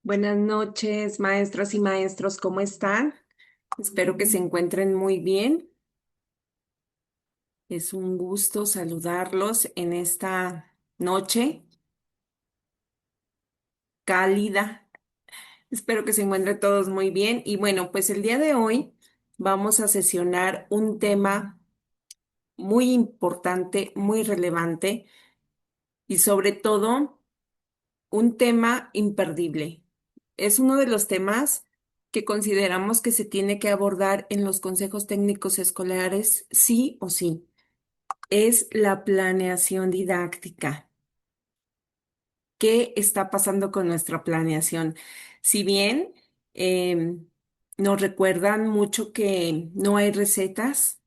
Buenas noches, maestros y maestros, ¿cómo están? Espero que se encuentren muy bien. Es un gusto saludarlos en esta noche cálida. Espero que se encuentren todos muy bien. Y bueno, pues el día de hoy vamos a sesionar un tema muy importante, muy relevante y sobre todo un tema imperdible. Es uno de los temas que consideramos que se tiene que abordar en los consejos técnicos escolares, sí o sí. Es la planeación didáctica. ¿Qué está pasando con nuestra planeación? Si bien em, nos recuerdan mucho que no hay recetas,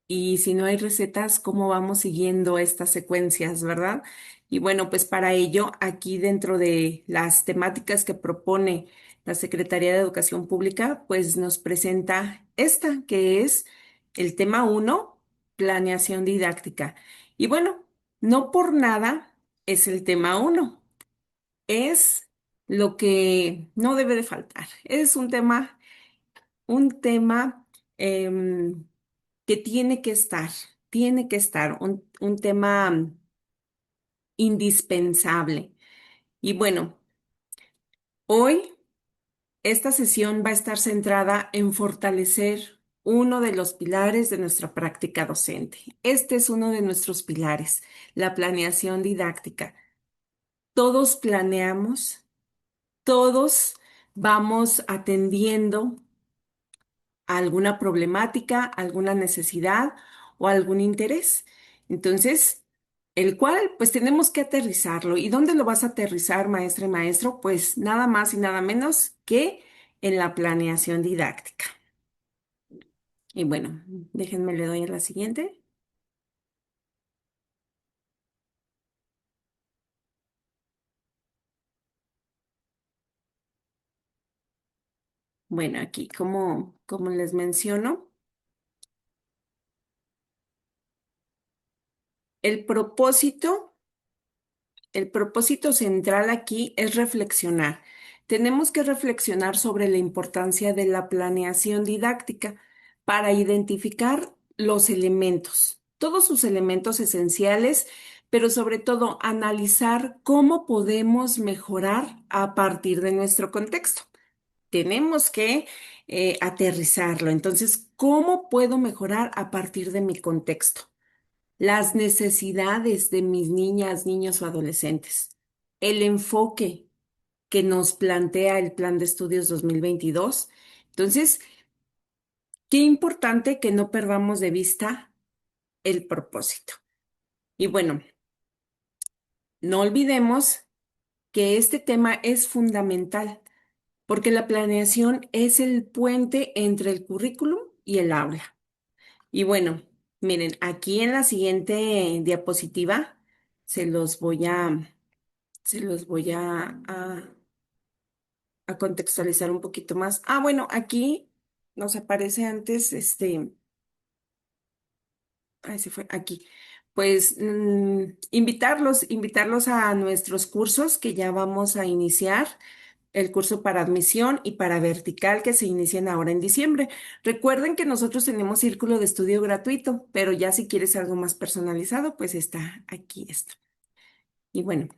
y si no hay recetas, ¿cómo vamos siguiendo estas secuencias, verdad? Y bueno, pues para ello, aquí dentro de las temáticas que propone la Secretaría de Educación Pública, pues nos presenta esta, que es el tema uno, planeación didáctica. Y bueno, no por nada es el tema uno, es lo que no debe de faltar. Es un tema em, que tiene que estar, un tema indispensable. Y bueno, hoy esta sesión va a estar centrada en fortalecer uno de los pilares de nuestra práctica docente. Este es uno de nuestros pilares, la planeación didáctica. Todos planeamos, todos vamos atendiendo a alguna problemática, alguna necesidad o algún interés. Entonces, el cual pues tenemos que aterrizarlo. ¿Y dónde lo vas a aterrizar, maestra y maestro? Pues nada más y nada menos que en la planeación didáctica. Y bueno, déjenme le doy a la siguiente. Bueno, aquí como les menciono, el propósito El propósito central aquí es reflexionar. Tenemos que reflexionar sobre la importancia de la planeación didáctica para identificar los elementos, todos sus elementos esenciales, pero sobre todo analizar cómo podemos mejorar a partir de nuestro contexto. Tenemos que aterrizarlo. Entonces, ¿cómo puedo mejorar a partir de mi contexto? Las necesidades de mis niñas, niños o adolescentes, el enfoque que nos plantea el Plan de Estudios 2022. Entonces, qué importante que no perdamos de vista el propósito. Y bueno, no olvidemos que este tema es fundamental porque la planeación es el puente entre el currículum y el aula. Y bueno, miren, aquí en la siguiente diapositiva se los voy a se los voy a contextualizar un poquito más. Ah, bueno, aquí nos aparece antes, ahí se fue, aquí. Pues invitarlos a nuestros cursos que ya vamos a iniciar, el curso para admisión y para vertical que se inician ahora en diciembre. Recuerden que nosotros tenemos círculo de estudio gratuito, pero ya si quieres algo más personalizado, pues está aquí esto. Y bueno,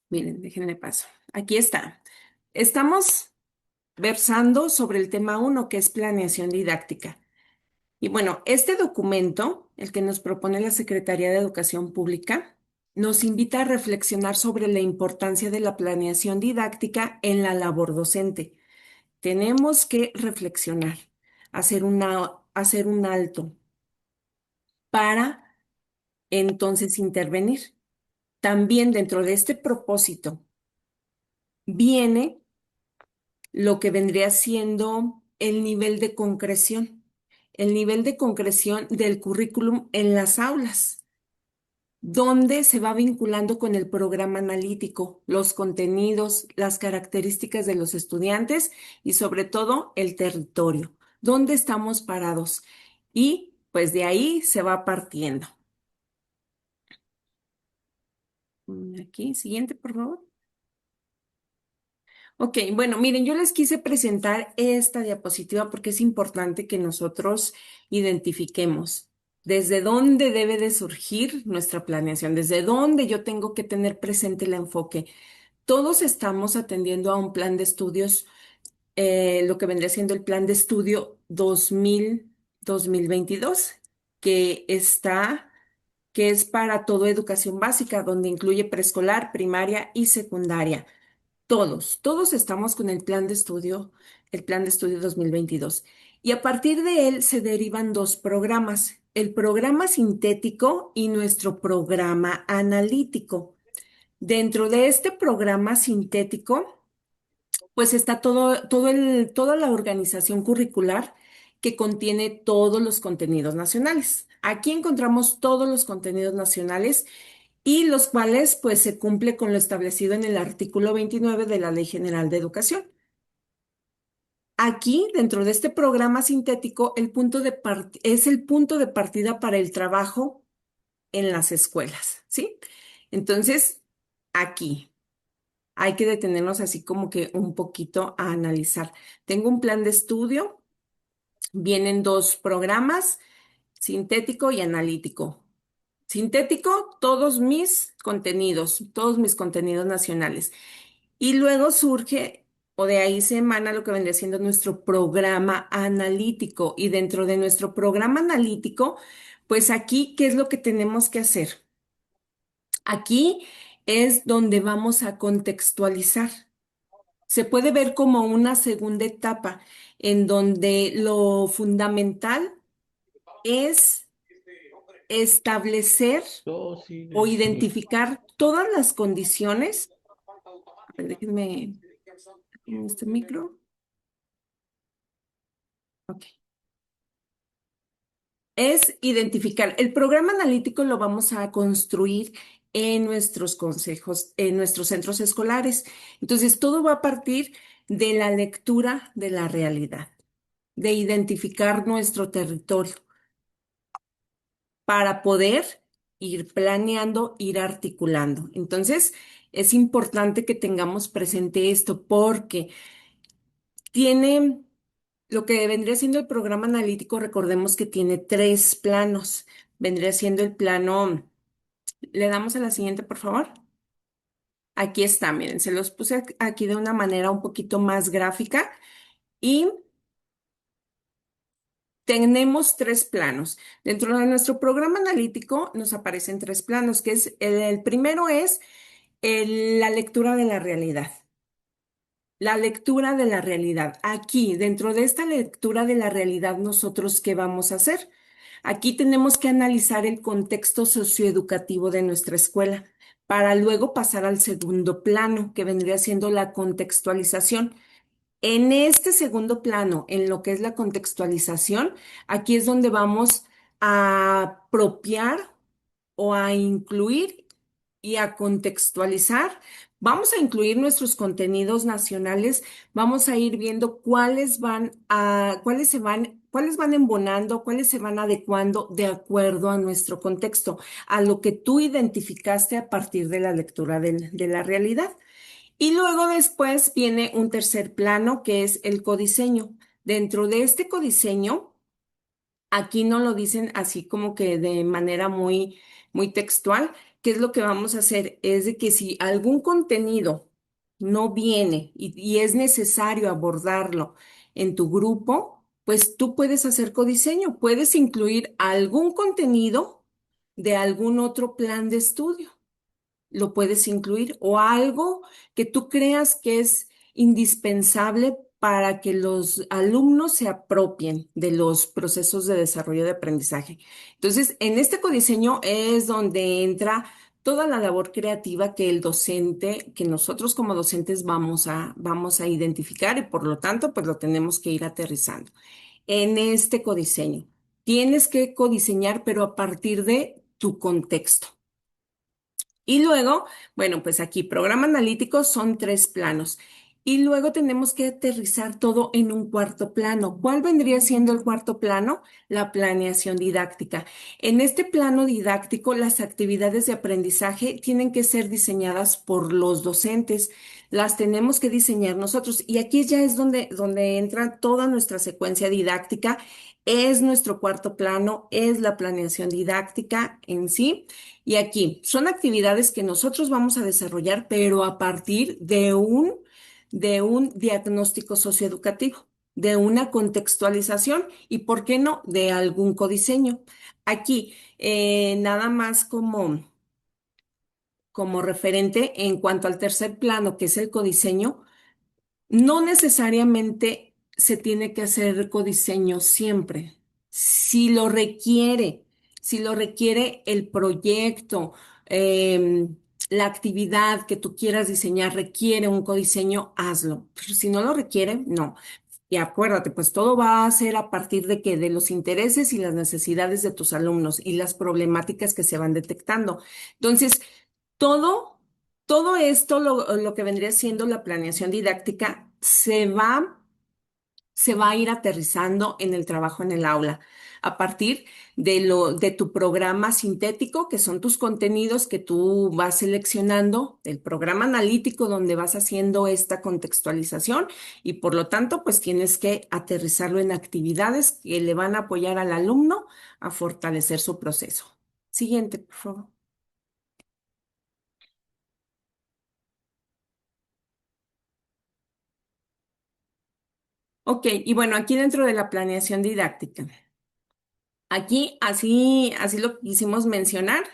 miren, déjenme paso. Aquí está. Estamos versando sobre el tema uno, que es planeación didáctica. Y bueno, este documento, el que nos propone la Secretaría de Educación Pública, nos invita a reflexionar sobre la importancia de la planeación didáctica en la labor docente. Tenemos que reflexionar, hacer un alto para entonces intervenir. También dentro de este propósito viene lo que vendría siendo el nivel de concreción del currículum en las aulas, donde se va vinculando con el programa analítico, los contenidos, las características de los estudiantes y sobre todo el territorio, dónde estamos parados. Y pues de ahí se va partiendo. Aquí, siguiente, por favor. Ok, bueno, miren, yo les quise presentar esta diapositiva porque es importante que nosotros identifiquemos desde dónde debe de surgir nuestra planeación, desde dónde yo tengo que tener presente el enfoque. Todos estamos atendiendo a un plan de estudios, lo que vendría siendo el plan de estudio 2022, que está, que es para toda educación básica, donde incluye preescolar, primaria y secundaria. Todos estamos con el plan de estudio 2022. Y a partir de él se derivan dos programas, el programa sintético y nuestro programa analítico. Dentro de este programa sintético, pues está toda la organización curricular que contiene todos los contenidos nacionales. Aquí encontramos todos los contenidos nacionales y los cuales pues se cumple con lo establecido en el artículo 29 de la Ley General de Educación. Aquí, dentro de este programa sintético, es el punto de partida para el trabajo en las escuelas, ¿sí? Entonces, aquí hay que detenernos así como que un poquito a analizar. Tengo un plan de estudio, vienen dos programas, sintético y analítico. Sintético, todos mis contenidos nacionales. Y luego surge, o de ahí se emana lo que vendría siendo nuestro programa analítico. Y dentro de nuestro programa analítico, pues aquí, ¿qué es lo que tenemos que hacer? Aquí es donde vamos a contextualizar. Se puede ver como una segunda etapa en donde lo fundamental es establecer Yo sí, o sí. identificar todas las condiciones. A ver, déjenme en este micro. Ok. Es identificar. El programa analítico lo vamos a construir en nuestros consejos, en nuestros centros escolares. Entonces, todo va a partir de la lectura de la realidad, de identificar nuestro territorio para poder ir planeando, ir articulando. Entonces, es importante que tengamos presente esto porque tiene lo que vendría siendo el programa analítico, recordemos que tiene tres planos. Vendría siendo el plano, le damos a la siguiente, por favor. Aquí está, miren, se los puse aquí de una manera un poquito más gráfica y tenemos tres planos. Dentro de nuestro programa analítico nos aparecen tres planos, que es el primero es la lectura de la realidad. La lectura de la realidad. Aquí, dentro de esta lectura de la realidad, nosotros, ¿qué vamos a hacer? Aquí tenemos que analizar el contexto socioeducativo de nuestra escuela para luego pasar al segundo plano, que vendría siendo la contextualización. En este segundo plano, en lo que es la contextualización, aquí es donde vamos a apropiar o a incluir y a contextualizar. Vamos a incluir nuestros contenidos nacionales, vamos a ir viendo cuáles van embonando, cuáles se van adecuando de acuerdo a nuestro contexto, a lo que tú identificaste a partir de la lectura de la realidad. Y luego después viene un tercer plano que es el codiseño. Dentro de este codiseño, aquí no lo dicen así como que de manera muy textual. ¿Qué es lo que vamos a hacer? Es de que si algún contenido no viene y es necesario abordarlo en tu grupo, pues tú puedes hacer codiseño, puedes incluir algún contenido de algún otro plan de estudio, lo puedes incluir o algo que tú creas que es indispensable para que los alumnos se apropien de los procesos de desarrollo de aprendizaje. Entonces, en este codiseño es donde entra toda la labor creativa que el docente, que nosotros como docentes vamos a identificar y por lo tanto, pues lo tenemos que ir aterrizando. En este codiseño, tienes que codiseñar, pero a partir de tu contexto. Y luego, bueno, pues aquí programa analítico son tres planos. Y luego tenemos que aterrizar todo en un cuarto plano. ¿Cuál vendría siendo el cuarto plano? La planeación didáctica. En este plano didáctico, las actividades de aprendizaje tienen que ser diseñadas por los docentes. Las tenemos que diseñar nosotros. Y aquí ya es donde entra toda nuestra secuencia didáctica. Es nuestro cuarto plano, es la planeación didáctica en sí. Y aquí son actividades que nosotros vamos a desarrollar, pero a partir de un diagnóstico socioeducativo, de una contextualización y, ¿por qué no?, de algún codiseño. Aquí, nada más como referente en cuanto al tercer plano, que es el codiseño. No necesariamente se tiene que hacer codiseño siempre. Si lo requiere, si lo requiere el proyecto, la actividad que tú quieras diseñar requiere un codiseño, hazlo. Pero si no lo requiere, no. Y acuérdate, pues todo va a ser a partir de que de los intereses y las necesidades de tus alumnos y las problemáticas que se van detectando. Entonces, todo, todo esto, lo que vendría siendo la planeación didáctica, se va a ir aterrizando en el trabajo en el aula a partir de tu programa sintético, que son tus contenidos que tú vas seleccionando, el programa analítico donde vas haciendo esta contextualización y por lo tanto, pues tienes que aterrizarlo en actividades que le van a apoyar al alumno a fortalecer su proceso. Siguiente, por favor. Ok, y bueno, aquí dentro de la planeación didáctica, aquí así lo quisimos mencionar.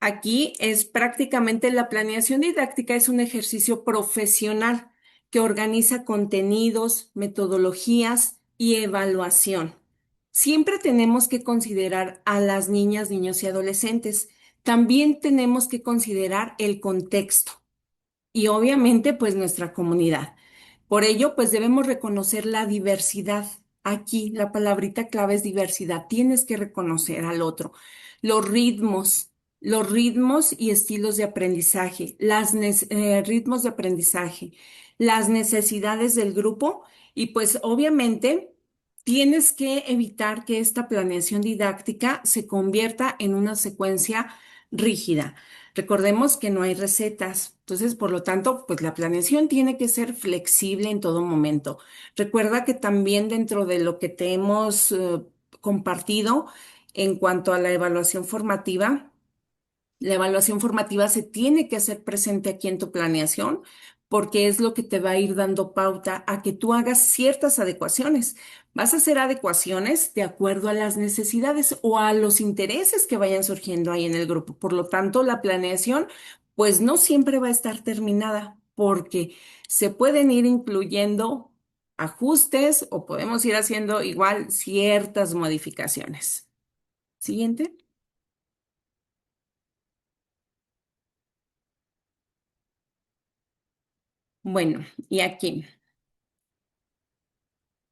Aquí es prácticamente la planeación didáctica, es un ejercicio profesional que organiza contenidos, metodologías y evaluación. Siempre tenemos que considerar a las niñas, niños y adolescentes. También tenemos que considerar el contexto y obviamente pues nuestra comunidad. Por ello, pues debemos reconocer la diversidad. Aquí la palabrita clave es diversidad. Tienes que reconocer al otro. Los ritmos, los ritmos y estilos de aprendizaje, ritmos de aprendizaje, las necesidades del grupo y pues obviamente tienes que evitar que esta planeación didáctica se convierta en una secuencia rígida. Recordemos que no hay recetas, entonces, por lo tanto, pues la planeación tiene que ser flexible en todo momento. Recuerda que también dentro de lo que te hemos compartido en cuanto a la evaluación formativa se tiene que hacer presente aquí en tu planeación porque es lo que te va a ir dando pauta a que tú hagas ciertas adecuaciones. Vas a hacer adecuaciones de acuerdo a las necesidades o a los intereses que vayan surgiendo ahí en el grupo. Por lo tanto, la planeación, pues no siempre va a estar terminada porque se pueden ir incluyendo ajustes o podemos ir haciendo igual ciertas modificaciones. Siguiente. Bueno, y aquí.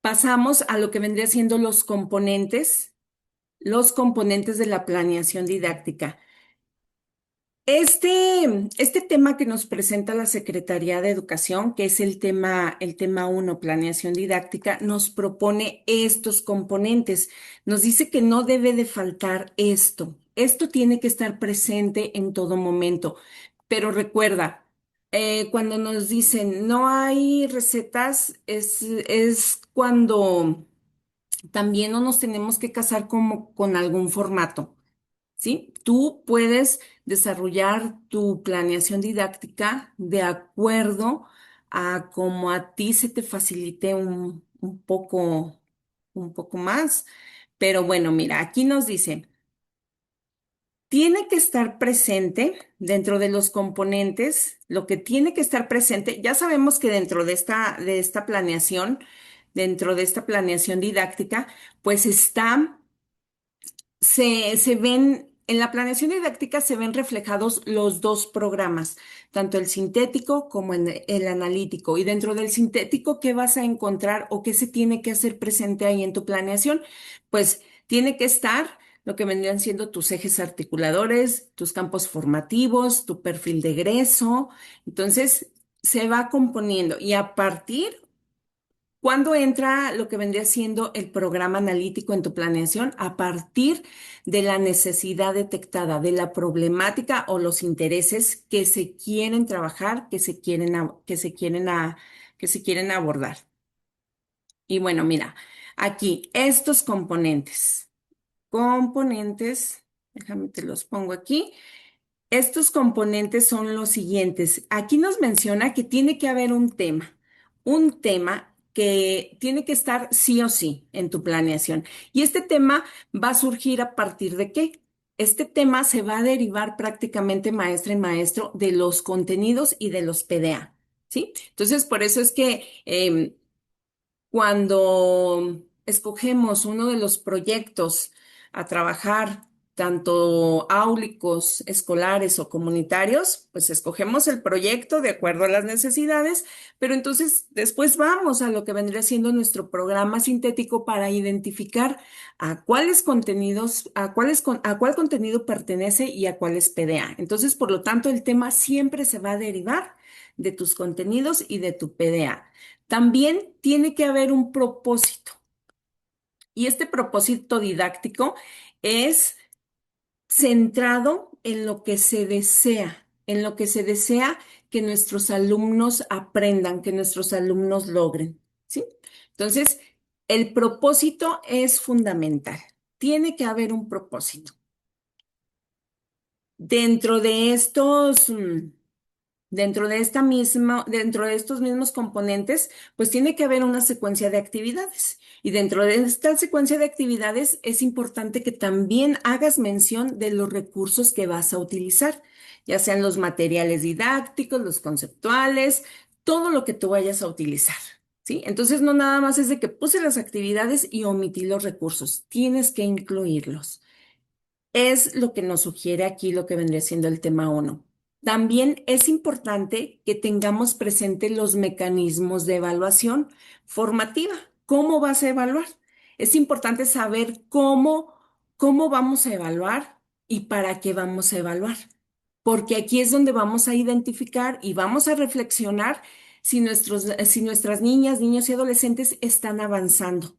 Pasamos a lo que vendría siendo los componentes de la planeación didáctica. Este tema que nos presenta la Secretaría de Educación, que es el tema 1, planeación didáctica, nos propone estos componentes. Nos dice que no debe de faltar esto. Esto tiene que estar presente en todo momento. Pero recuerda, cuando nos dicen no hay recetas, es cuando también no nos tenemos que casar como con algún formato. ¿Sí? Tú puedes desarrollar tu planeación didáctica de acuerdo a cómo a ti se te facilite un poco más. Pero bueno, mira, aquí nos dice, tiene que estar presente dentro de los componentes, lo que tiene que estar presente, ya sabemos que dentro de esta planeación didáctica, pues en la planeación didáctica se ven reflejados los dos programas, tanto el sintético como el analítico. Y dentro del sintético, ¿qué vas a encontrar o qué se tiene que hacer presente ahí en tu planeación? Pues tiene que estar lo que vendrían siendo tus ejes articuladores, tus campos formativos, tu perfil de egreso. Entonces, se va componiendo y a partir, ¿cuándo entra lo que vendría siendo el programa analítico en tu planeación? A partir de la necesidad detectada, de la problemática o los intereses que se quieren trabajar, que se quieren abordar. Y bueno, mira, aquí estos componentes, déjame te los pongo aquí. Estos componentes son los siguientes. Aquí nos menciona que tiene que haber un tema que tiene que estar sí o sí en tu planeación. Y este tema va a surgir a partir de qué? Este tema se va a derivar prácticamente maestra y maestro de los contenidos y de los PDA, ¿sí? Entonces, por eso es que cuando escogemos uno de los proyectos a trabajar, tanto áulicos, escolares o comunitarios, pues escogemos el proyecto de acuerdo a las necesidades, pero entonces después vamos a lo que vendría siendo nuestro programa sintético para identificar a cuáles contenidos, a cuál contenido pertenece y a cuál es PDA. Entonces, por lo tanto, el tema siempre se va a derivar de tus contenidos y de tu PDA. También tiene que haber un propósito y este propósito didáctico es centrado en lo que se desea, en lo que se desea que nuestros alumnos aprendan, que nuestros alumnos logren, ¿sí? Entonces, el propósito es fundamental. Tiene que haber un propósito. Dentro de estos, dentro de estos mismos componentes, pues tiene que haber una secuencia de actividades. Y dentro de esta secuencia de actividades es importante que también hagas mención de los recursos que vas a utilizar, ya sean los materiales didácticos, los conceptuales, todo lo que tú vayas a utilizar. ¿Sí? Entonces no nada más es de que puse las actividades y omití los recursos, tienes que incluirlos. Es lo que nos sugiere aquí lo que vendría siendo el tema 1. También es importante que tengamos presente los mecanismos de evaluación formativa. ¿Cómo vas a evaluar? Es importante saber cómo vamos a evaluar y para qué vamos a evaluar. Porque aquí es donde vamos a identificar y vamos a reflexionar si nuestras niñas, niños y adolescentes están avanzando.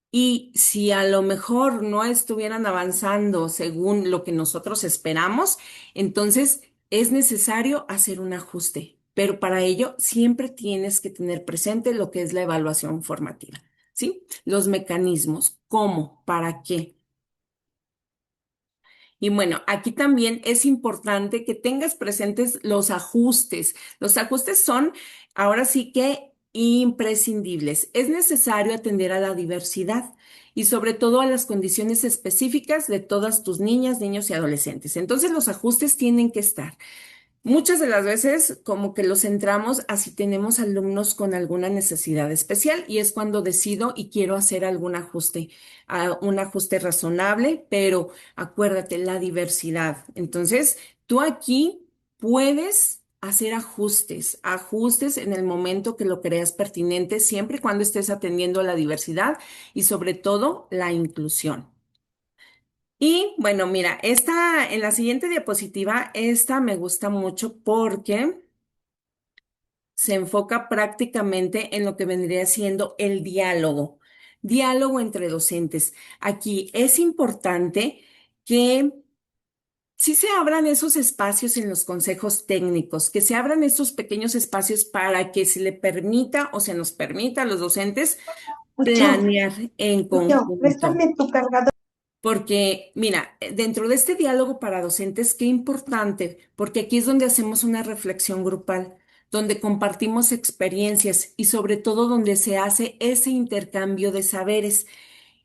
Y si a lo mejor no estuvieran avanzando según lo que nosotros esperamos, entonces es necesario hacer un ajuste. Pero para ello siempre tienes que tener presente lo que es la evaluación formativa, ¿sí? Los mecanismos, cómo, para qué. Y bueno, aquí también es importante que tengas presentes los ajustes. Los ajustes son ahora sí que imprescindibles. Es necesario atender a la diversidad y sobre todo a las condiciones específicas de todas tus niñas, niños y adolescentes. Entonces los ajustes tienen que estar. Muchas de las veces como que los centramos a si tenemos alumnos con alguna necesidad especial y es cuando decido y quiero hacer algún ajuste, un ajuste razonable, pero acuérdate, la diversidad. Entonces, tú aquí puedes hacer ajustes en el momento que lo creas pertinente, siempre y cuando estés atendiendo a la diversidad y sobre todo la inclusión. Y bueno, mira, esta en la siguiente diapositiva, esta me gusta mucho porque se enfoca prácticamente en lo que vendría siendo el diálogo entre docentes. Aquí es importante que sí se abran esos espacios en los consejos técnicos, que se abran estos pequeños espacios para que se le permita o se nos permita a los docentes Pucho, planear en Pucho, conjunto. préstame tu cargador. Porque, mira, dentro de este diálogo para docentes, qué importante, porque aquí es donde hacemos una reflexión grupal, donde compartimos experiencias y sobre todo donde se hace ese intercambio de saberes.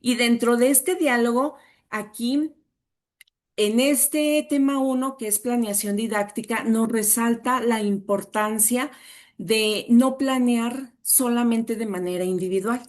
Y dentro de este diálogo, aquí, en este tema 1, que es planeación didáctica, nos resalta la importancia de no planear solamente de manera individual.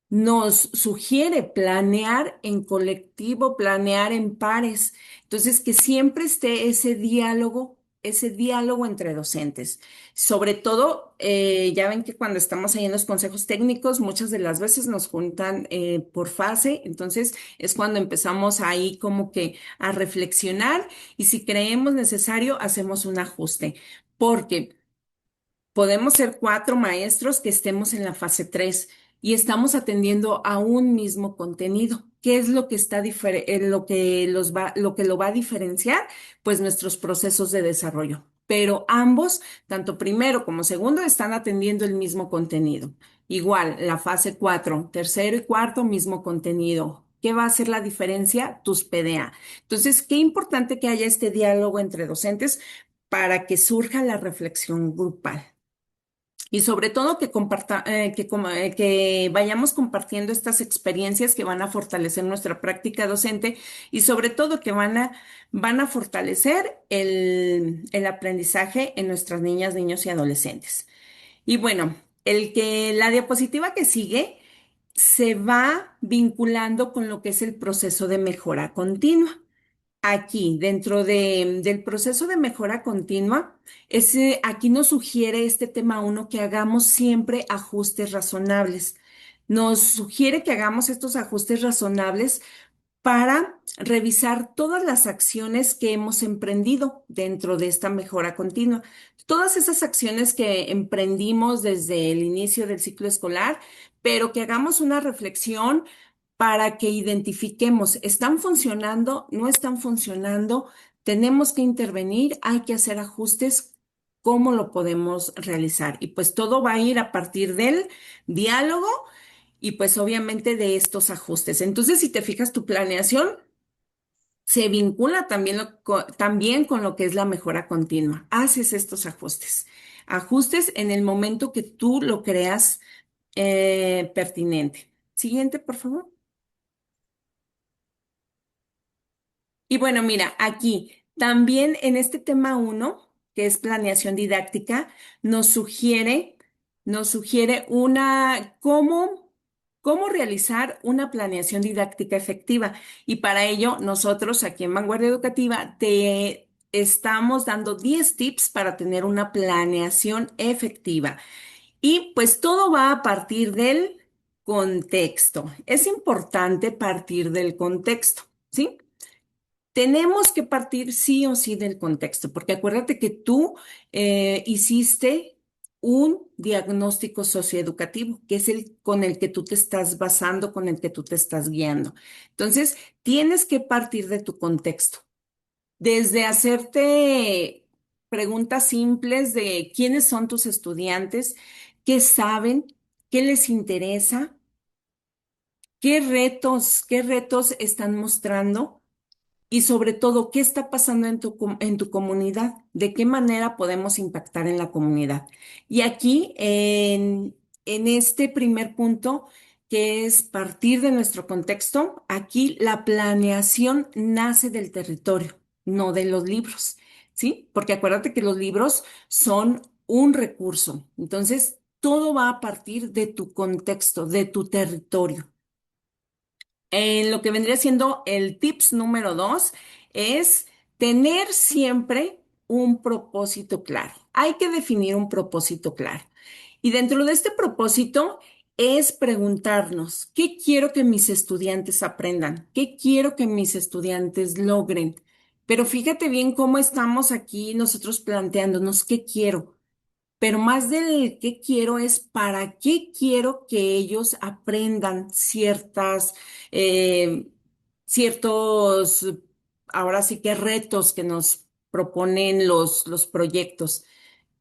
Nos sugiere planear en colectivo, planear en pares. Entonces, que siempre esté ese diálogo entre docentes. Sobre todo, ya ven que cuando estamos ahí en los consejos técnicos, muchas de las veces nos juntan por fase. Entonces, es cuando empezamos ahí como que a reflexionar y si creemos necesario, hacemos un ajuste. Porque Podemos ser cuatro maestros que estemos en la fase 3 y estamos atendiendo a un mismo contenido. ¿Qué es lo que lo que lo va a diferenciar? Pues nuestros procesos de desarrollo. Pero ambos, tanto primero como segundo, están atendiendo el mismo contenido. Igual, la fase 4, tercero y cuarto, mismo contenido. ¿Qué va a hacer la diferencia? Tus PDA. Entonces, qué importante que haya este diálogo entre docentes para que surja la reflexión grupal. Y sobre todo que vayamos compartiendo estas experiencias que van a fortalecer nuestra práctica docente y sobre todo que van a fortalecer el aprendizaje en nuestras niñas, niños y adolescentes. Y bueno, la diapositiva que sigue se va vinculando con lo que es el proceso de mejora continua. Aquí, del proceso de mejora continua, aquí nos sugiere este tema uno que hagamos siempre ajustes razonables. Nos sugiere que hagamos estos ajustes razonables para revisar todas las acciones que hemos emprendido dentro de esta mejora continua. Todas esas acciones que emprendimos desde el inicio del ciclo escolar, pero que hagamos una reflexión para que identifiquemos, ¿están funcionando? ¿No están funcionando? Tenemos que intervenir, hay que hacer ajustes. ¿Cómo lo podemos realizar? Y pues todo va a ir a partir del diálogo y pues obviamente de estos ajustes. Entonces, si te fijas, tu planeación se vincula también, también con lo que es la mejora continua. Haces estos ajustes. Ajustes en el momento que tú lo creas pertinente. Siguiente, por favor. Y bueno, mira, aquí también en este tema uno, que es planeación didáctica, nos sugiere, nos sugiere cómo realizar una planeación didáctica efectiva. Y para ello, nosotros aquí en Vanguardia Educativa te estamos dando 10 tips para tener una planeación efectiva. Y pues todo va a partir del contexto. Es importante partir del contexto, ¿sí? Tenemos que partir sí o sí del contexto, porque acuérdate que tú hiciste un diagnóstico socioeducativo, que es el con el que tú te estás basando, con el que tú te estás guiando. Entonces, tienes que partir de tu contexto, desde hacerte preguntas simples de quiénes son tus estudiantes, qué saben, qué les interesa, qué retos están mostrando y sobre todo, ¿qué está pasando en en tu comunidad? ¿De qué manera podemos impactar en la comunidad? Y aquí, en este primer punto, que es partir de nuestro contexto, aquí la planeación nace del territorio, no de los libros, ¿sí? Porque acuérdate que los libros son un recurso. Entonces, todo va a partir de tu contexto, de tu territorio. En lo que vendría siendo el tips número 2 es tener siempre un propósito claro. Hay que definir un propósito claro. Y dentro de este propósito es preguntarnos, ¿qué quiero que mis estudiantes aprendan? ¿Qué quiero que mis estudiantes logren? Pero fíjate bien cómo estamos aquí nosotros planteándonos, ¿qué quiero? Pero más del qué quiero es para qué quiero que ellos aprendan eh, ciertos, ahora sí que retos que nos proponen los proyectos.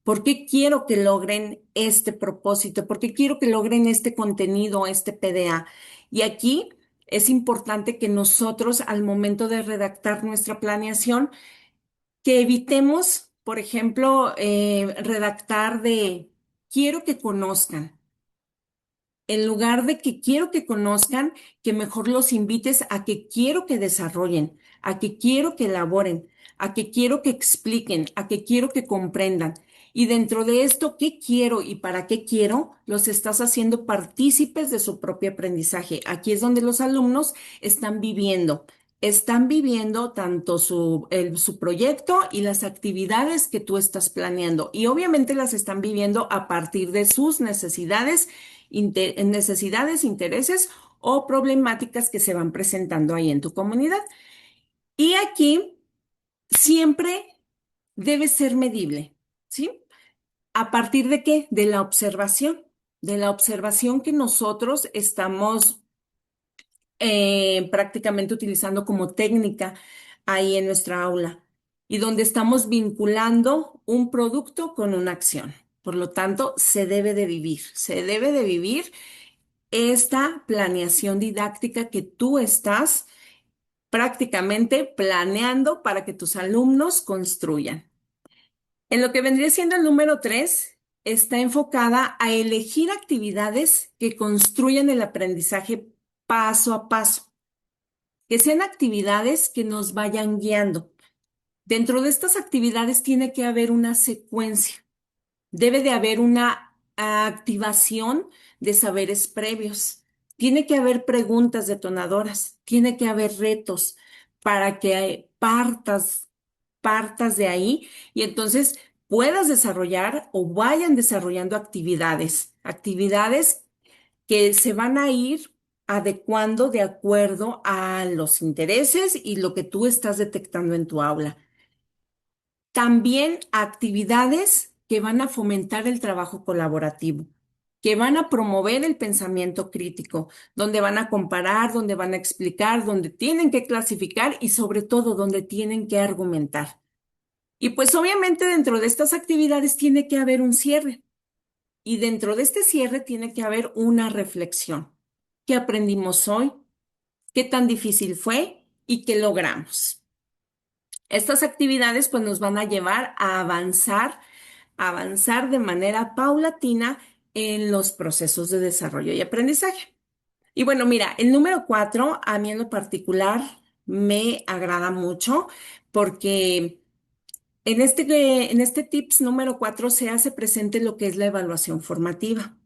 ¿Por qué quiero que logren este propósito? ¿Por qué quiero que logren este contenido, este PDA? Y aquí es importante que nosotros, al momento de redactar nuestra planeación, que evitemos, por ejemplo, redactar de quiero que conozcan. En lugar de que quiero que conozcan, que mejor los invites a que quiero que desarrollen, a que quiero que elaboren, a que quiero que expliquen, a que quiero que comprendan. Y dentro de esto, ¿qué quiero y para qué quiero? Los estás haciendo partícipes de su propio aprendizaje. Aquí es donde los alumnos están viviendo. Están viviendo tanto su proyecto y las actividades que tú estás planeando. Y obviamente las están viviendo a partir de sus necesidades necesidades, intereses o problemáticas que se van presentando ahí en tu comunidad. Y aquí siempre debe ser medible, ¿sí? ¿A partir de qué? De la observación que nosotros estamos prácticamente utilizando como técnica ahí en nuestra aula y donde estamos vinculando un producto con una acción. Por lo tanto, se debe de vivir esta planeación didáctica que tú estás prácticamente planeando para que tus alumnos construyan. En lo que vendría siendo el número 3, está enfocada a elegir actividades que construyan el aprendizaje paso a paso, que sean actividades que nos vayan guiando. Dentro de estas actividades tiene que haber una secuencia, debe de haber una activación de saberes previos, tiene que haber preguntas detonadoras, tiene que haber retos para que partas de ahí y entonces puedas desarrollar o vayan desarrollando actividades que se van a ir adecuando de acuerdo a los intereses y lo que tú estás detectando en tu aula. También actividades que van a fomentar el trabajo colaborativo, que van a promover el pensamiento crítico, donde van a comparar, donde van a explicar, donde tienen que clasificar y sobre todo donde tienen que argumentar. Y pues obviamente dentro de estas actividades tiene que haber un cierre. Y dentro de este cierre tiene que haber una reflexión. ¿Qué aprendimos hoy? ¿Qué tan difícil fue? ¿Y qué logramos? Estas actividades pues nos van a llevar a avanzar de manera paulatina en los procesos de desarrollo y aprendizaje. Y bueno, mira, el número 4 a mí en lo particular me agrada mucho porque en este tips número 4 se hace presente lo que es la evaluación formativa.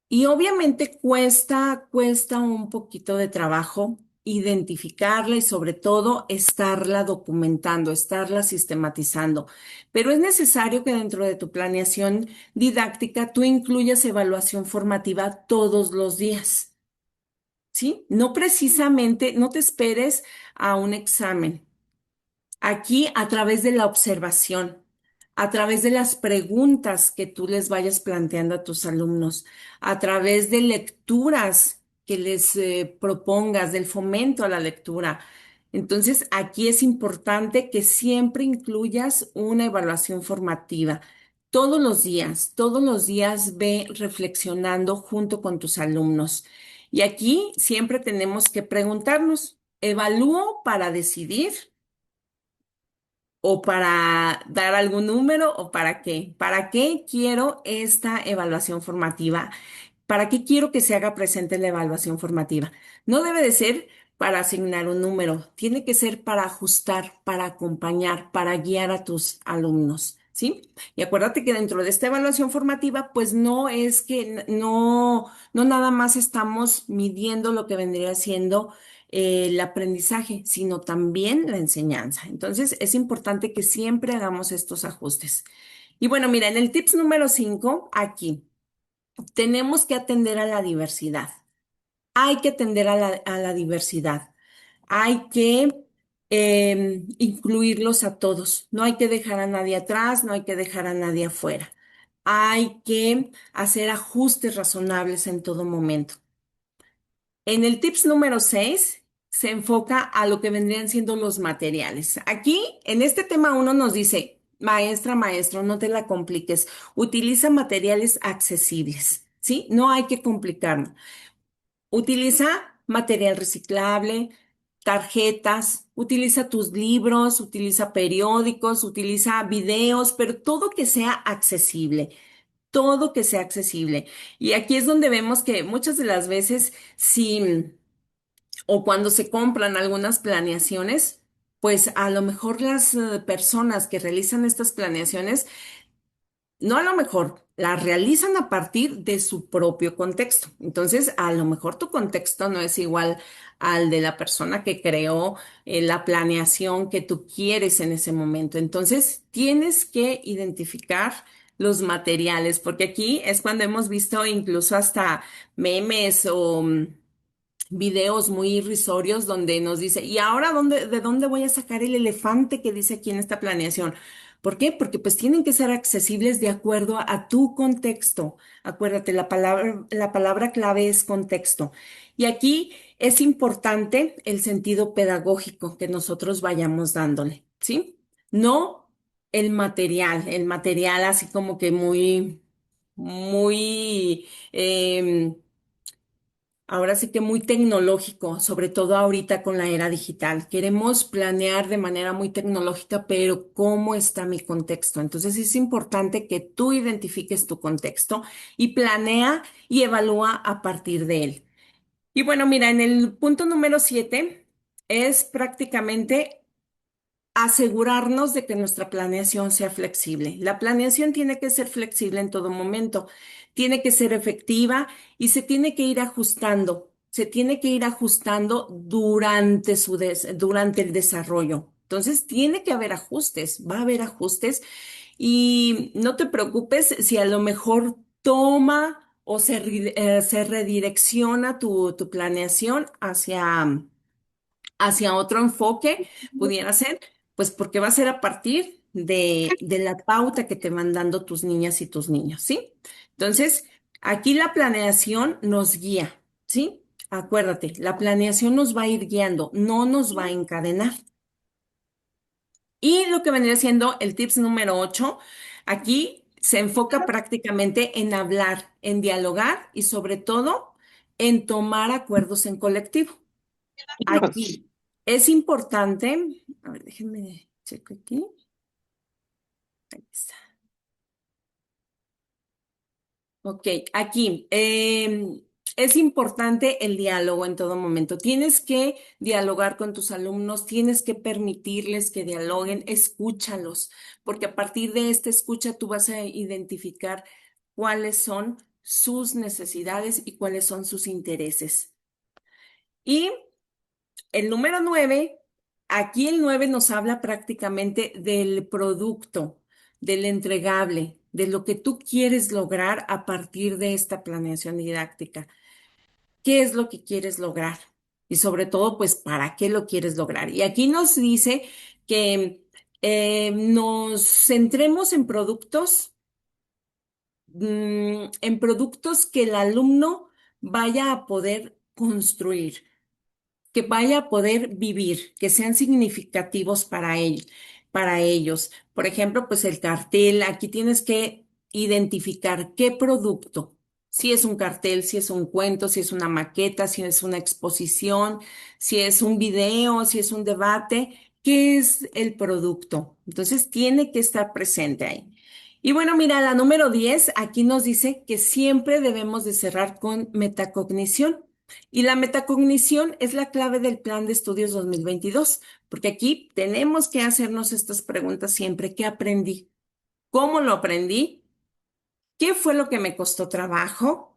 Y obviamente cuesta un poquito de trabajo identificarla y sobre todo estarla documentando, estarla sistematizando. Pero es necesario que dentro de tu planeación didáctica tú incluyas evaluación formativa todos los días, ¿sí? No precisamente, no te esperes a un examen. Aquí, a través de la observación, a través de las preguntas que tú les vayas planteando a tus alumnos, a través de lecturas que les propongas, del fomento a la lectura. Entonces, aquí es importante que siempre incluyas una evaluación formativa. Todos los días ve reflexionando junto con tus alumnos. Y aquí siempre tenemos que preguntarnos, ¿evalúo para decidir? ¿O para dar algún número o para qué? ¿Para qué quiero esta evaluación formativa? ¿Para qué quiero que se haga presente la evaluación formativa? No debe de ser para asignar un número, tiene que ser para ajustar, para acompañar, para guiar a tus alumnos, ¿sí? Y acuérdate que dentro de esta evaluación formativa, pues no es que no nada más estamos midiendo lo que vendría siendo el aprendizaje, sino también la enseñanza. Entonces, es importante que siempre hagamos estos ajustes. Y bueno, mira, en el tips número 5 aquí, tenemos que atender a la diversidad. Hay que atender a la diversidad. Hay que incluirlos a todos. No hay que dejar a nadie atrás, no hay que dejar a nadie afuera. Hay que hacer ajustes razonables en todo momento. En el tips número 6 se enfoca a lo que vendrían siendo los materiales. Aquí, en este tema uno nos dice, maestra, maestro, no te la compliques, utiliza materiales accesibles, ¿sí? No hay que complicarlo. Utiliza material reciclable, tarjetas, utiliza tus libros, utiliza periódicos, utiliza videos, pero todo que sea accesible. Todo que sea accesible. Y aquí es donde vemos que muchas de las veces, si o cuando se compran algunas planeaciones, pues a lo mejor las personas que realizan estas planeaciones, no a lo mejor, las realizan a partir de su propio contexto. Entonces, a lo mejor tu contexto no es igual al de la persona que creó la planeación que tú quieres en ese momento. Entonces, tienes que identificar los materiales, porque aquí es cuando hemos visto incluso hasta memes o videos muy irrisorios donde nos dice, ¿y ahora de dónde voy a sacar el elefante que dice aquí en esta planeación? ¿Por qué? Porque pues tienen que ser accesibles de acuerdo a tu contexto. Acuérdate, la palabra clave es contexto. Y aquí es importante el sentido pedagógico que nosotros vayamos dándole, ¿sí? No el material así como que muy, ahora sí que muy tecnológico, sobre todo ahorita con la era digital. Queremos planear de manera muy tecnológica, pero ¿cómo está mi contexto? Entonces es importante que tú identifiques tu contexto y planea y evalúa a partir de él. Y bueno, mira, en el punto número 7 es prácticamente asegurarnos de que nuestra planeación sea flexible. La planeación tiene que ser flexible en todo momento, tiene que ser efectiva y se tiene que ir ajustando. Se tiene que ir ajustando durante el desarrollo. Entonces, tiene que haber ajustes, va a haber ajustes y no te preocupes si a lo mejor toma o se redirecciona tu planeación hacia otro enfoque, pudiera ser, pues porque va a ser a partir de la pauta que te van dando tus niñas y tus niños, ¿sí? Entonces, aquí la planeación nos guía, ¿sí? Acuérdate, la planeación nos va a ir guiando, no nos va a encadenar. Y lo que vendría siendo el tips número 8, aquí se enfoca prácticamente en hablar, en dialogar y sobre todo en tomar acuerdos en colectivo. Aquí es importante, a ver, déjenme checo aquí. Ahí está. Ok, aquí es importante el diálogo en todo momento. Tienes que dialogar con tus alumnos, tienes que permitirles que dialoguen, escúchalos, porque a partir de esta escucha tú vas a identificar cuáles son sus necesidades y cuáles son sus intereses. Y el número 9, aquí el 9 nos habla prácticamente del producto, del entregable, de lo que tú quieres lograr a partir de esta planeación didáctica. ¿Qué es lo que quieres lograr? Y sobre todo, pues, ¿para qué lo quieres lograr? Y aquí nos dice que nos centremos en productos que el alumno vaya a poder construir, que vaya a poder vivir, que sean significativos para ellos. Por ejemplo, pues el cartel, aquí tienes que identificar qué producto, si es un cartel, si es un cuento, si es una maqueta, si es una exposición, si es un video, si es un debate, ¿qué es el producto? Entonces tiene que estar presente ahí. Y bueno, mira, la número 10 aquí nos dice que siempre debemos de cerrar con metacognición. Y la metacognición es la clave del plan de estudios 2022, porque aquí tenemos que hacernos estas preguntas siempre. ¿Qué aprendí? ¿Cómo lo aprendí? ¿Qué fue lo que me costó trabajo?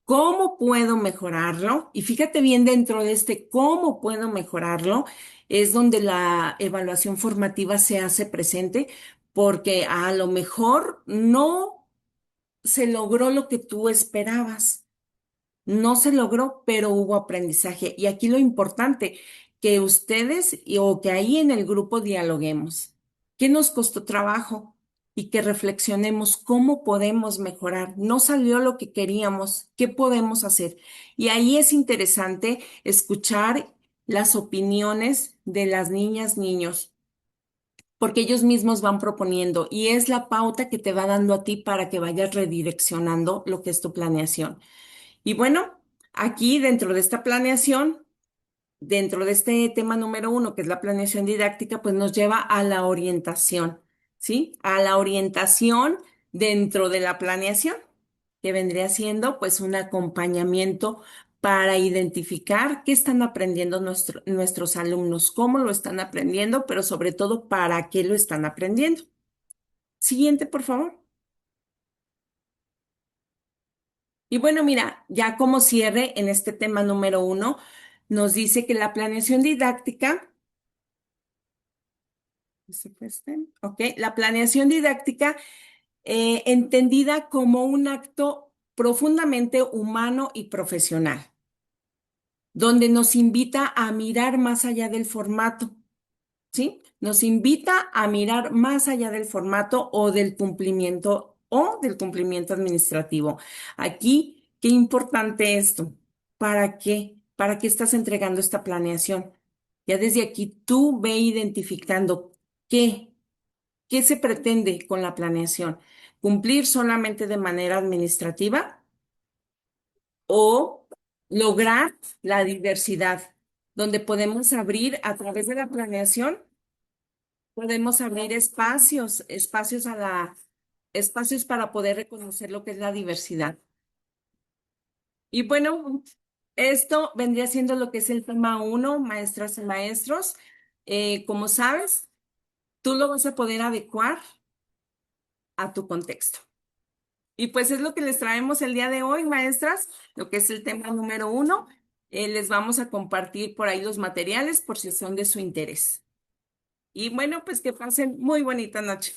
¿Cómo puedo mejorarlo? Y fíjate bien dentro de este cómo puedo mejorarlo, es donde la evaluación formativa se hace presente, porque a lo mejor no se logró lo que tú esperabas. No se logró, pero hubo aprendizaje. Y aquí lo importante, que ustedes o que ahí en el grupo dialoguemos. ¿Qué nos costó trabajo? Y que reflexionemos cómo podemos mejorar. No salió lo que queríamos, ¿qué podemos hacer? Y ahí es interesante escuchar las opiniones de las niñas, niños, porque ellos mismos van proponiendo y es la pauta que te va dando a ti para que vayas redireccionando lo que es tu planeación. Y bueno, aquí dentro de esta planeación, dentro de este tema número 1, que es la planeación didáctica, pues nos lleva a la orientación, ¿sí? A la orientación dentro de la planeación, que vendría siendo pues un acompañamiento para identificar qué están aprendiendo nuestros alumnos, cómo lo están aprendiendo, pero sobre todo para qué lo están aprendiendo. Siguiente, por favor. Y bueno, mira, ya como cierre en este tema número 1, nos dice que la planeación didáctica, ¿ese fue este? Ok, la planeación didáctica entendida como un acto profundamente humano y profesional, donde nos invita a mirar más allá del formato, ¿sí? Nos invita a mirar más allá del formato o del cumplimiento administrativo. Aquí, qué importante esto. ¿Para qué? ¿Para qué estás entregando esta planeación? Ya desde aquí tú ve identificando qué, qué se pretende con la planeación. ¿Cumplir solamente de manera administrativa o lograr la diversidad, donde podemos abrir a través de la planeación? Podemos abrir espacios para poder reconocer lo que es la diversidad. Y bueno, esto vendría siendo lo que es el tema uno, maestras y maestros. Como sabes, tú lo vas a poder adecuar a tu contexto. Y pues es lo que les traemos el día de hoy, maestras, lo que es el tema número uno. Les vamos a compartir por ahí los materiales por si son de su interés. Y bueno, pues que pasen muy bonita noche.